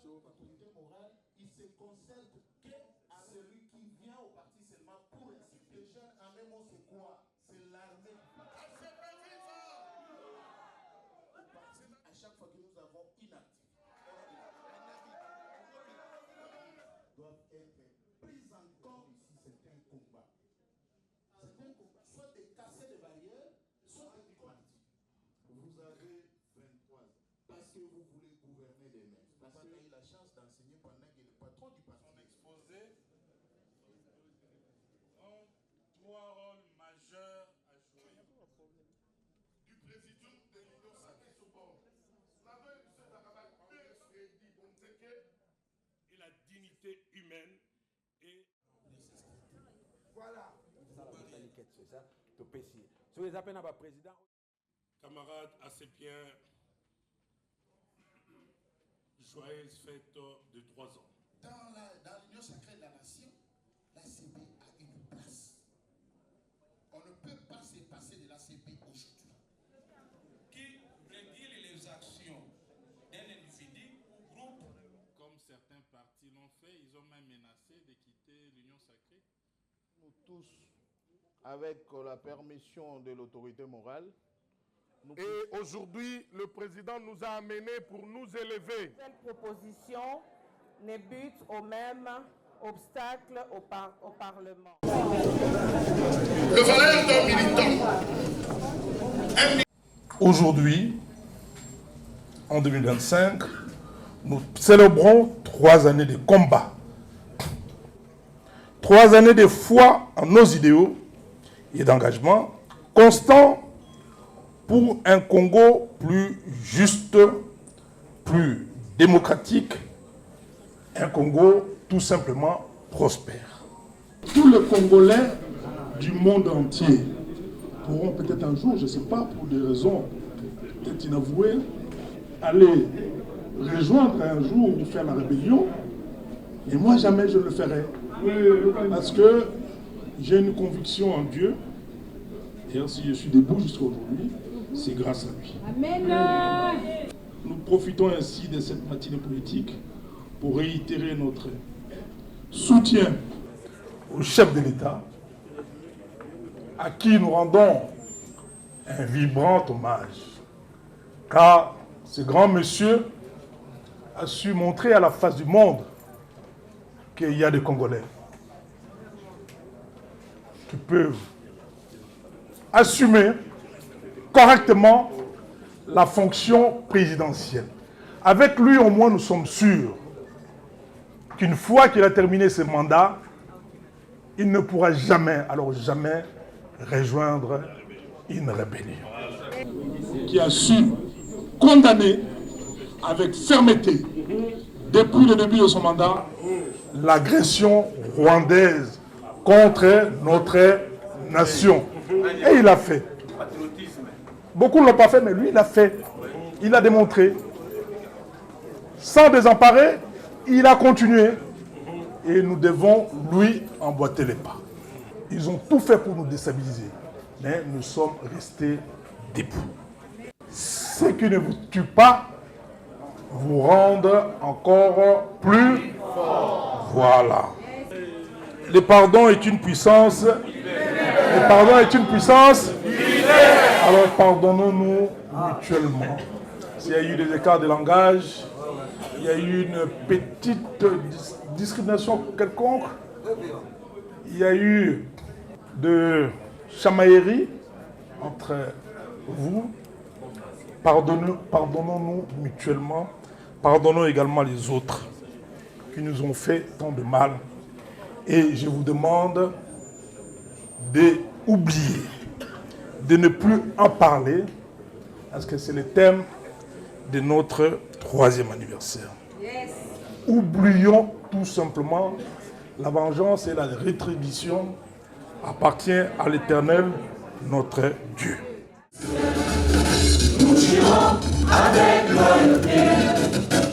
l'autorité morale, il se concerne qu'à celui qui vient au parti seulement pour insulter. Les jeunes, en un mot, c'est quoi? C'est l'armée. À chaque fois que nous avons une activité, doivent être prises en compte ici. C'est un combat. C'est un combat. Soit de casser les barrières, soit de combattre. Vous avez 23 ans. Parce que vous voulez gouverner les mains. Parce que vous avez eu la chance d'enseigner pendant que le patron du parti. Son exposé ont 3 rôles majeurs à jouer. Du président de l'Union sacrée Sorbonne. Et la dignité humaine et voilà. Camarades acépiens, joyeuse fête de 3 ans. Dans l'Union sacrée de la nation, l'ACP a une place. On ne peut pas se passer de l'ACP aujourd'hui. Qui régule les actions d'un individu ou groupe. Comme certains partis l'ont fait, ils ont même menacé de quitter l'Union sacrée. Nous tous, avec la permission de l'autorité morale, Et aujourd'hui, le président nous a amenés pour nous élever. Cette proposition ne bute au même obstacle au Parlement. Le valeur d'un militant. Aujourd'hui, en 2025, nous célébrons 3 années de combat. 3 années de foi en nos idéaux et d'engagement constant pour un Congo plus juste, plus démocratique, un Congo tout simplement prospère. Tous les Congolais du monde entier pourront peut-être un jour, je ne sais pas, pour des raisons peut-être inavouées, aller rejoindre un jour ou faire la rébellion. Et moi, jamais je le ferai. Parce que j'ai une conviction en Dieu. Et si je suis debout jusqu'à aujourd'hui, c'est grâce à lui. Amen. Nous profitons ainsi de cette matinée politique pour réitérer notre soutien Au chef de l'État, à qui nous rendons un vibrant hommage. Car ce grand monsieur a su montrer à la face du monde qu'il y a des Congolais qui peuvent assumer correctement la fonction présidentielle. Avec lui, au moins, nous sommes sûrs qu'une fois qu'il a terminé ce mandat, il ne pourra jamais, alors jamais, rejoindre une rébellion. qui a su condamner avec fermeté, depuis le début de son mandat, l'agression rwandaise contre notre nation. Et il l'a fait. Beaucoup ne l'ont pas fait, mais lui, il l'a fait. Il a démontré. Sans désemparer, il a continué. Et nous devons lui emboîter les pas. Ils ont tout fait pour nous déstabiliser. Mais nous sommes restés debout. Ce qui ne vous tue pas vous rendent encore plus fort. Voilà. Le pardon est une puissance. Le pardon est une puissance. Alors pardonnons-nous mutuellement. S'il y a eu des écarts de langage, il y a eu une petite discrimination quelconque, il y a eu de chamaillerie entre vous, pardonnons-nous mutuellement, pardonnons également les autres qui nous ont fait tant de mal. Et je vous demande d'oublier, de ne plus en parler, parce que c'est le thème de notre 3e anniversaire. Yes. Oublions tout simplement la vengeance et la rétribution appartient à l'Éternel, notre Dieu. Nous girons avec loyauté,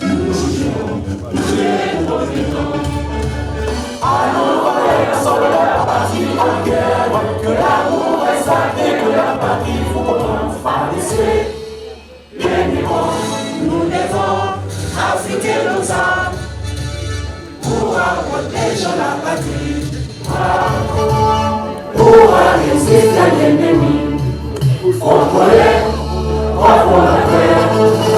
nous girons, nous les revenons. Allons ensemble la patrie en guerre, que l'amour est sacré, que la patrie vous commence par laisser. Bien nous devons affûter nos armes. protégeant la patrie. Pour résister à l'ennemi, Congolais, renforts la terre.